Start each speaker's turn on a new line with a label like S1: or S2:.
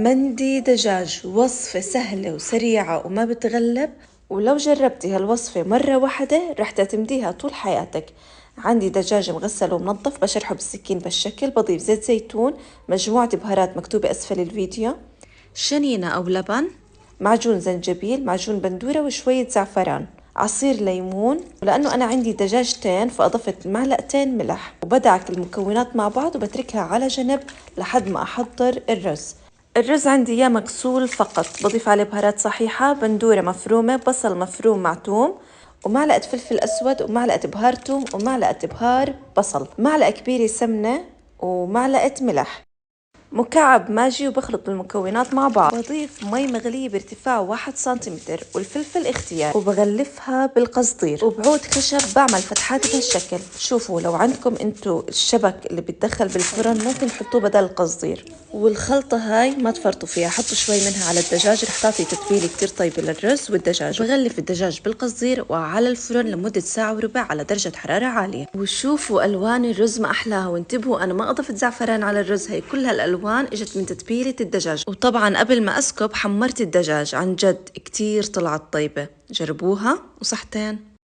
S1: مندي دجاج، وصفة سهلة وسريعة وما بتغلب، ولو جربتي هالوصفة مرة واحدة رح تعتمديها طول حياتك. عندي دجاج مغسل ومنظف بشرحه بالسكين بالشكل، بضيف زيت زيتون، مجموعة بهارات مكتوبة أسفل الفيديو، شنينة أو لبن، معجون زنجبيل، معجون بندورة، وشوية زعفران، عصير ليمون. ولأنه أنا عندي دجاجتين فأضفت معلقتين ملح، وبدعك المكونات مع بعض وبتركها على جنب لحد ما أحضر الرز. الرز عندي يا مغسول فقط، بضيف عليه بهارات صحيحة، بندورة مفرومة، بصل مفروم مع توم، ومعلقة فلفل أسود، ومعلقة بهار توم، ومعلقة بهار بصل، معلقة كبيرة سمنة، ومعلقة ملح، مكعب ماجي، وبخلط المكونات مع بعض. بضيف مي مغلية بارتفاع 1 سنتيمتر، والفلفل اختيار، وبغلفها بالقصدير، وبعود خشب بعمل فتحات بهالشكل. شوفوا لو عندكم انتو الشبك اللي بتدخل بالفرن ممكن تحطوه بدل القصدير. والخلطة هاي ما تفرطوا فيها، حطوا شوي منها على الدجاج، رح تعطي تتبيلة كتير طيبة للرز والدجاج. بغلف الدجاج بالقصدير وعلى الفرن لمدة ساعة وربع على درجة حرارة عالية. وشوفوا ألوان الرز ما أحلاها، وانتبهوا أنا ما أضفت زعفران على الرز، هي كل هالألوان إجت من تتبيلة الدجاج. وطبعا قبل ما أسكب حمرت الدجاج، عن جد كتير طلعت طيبة، جربوها وصحتين.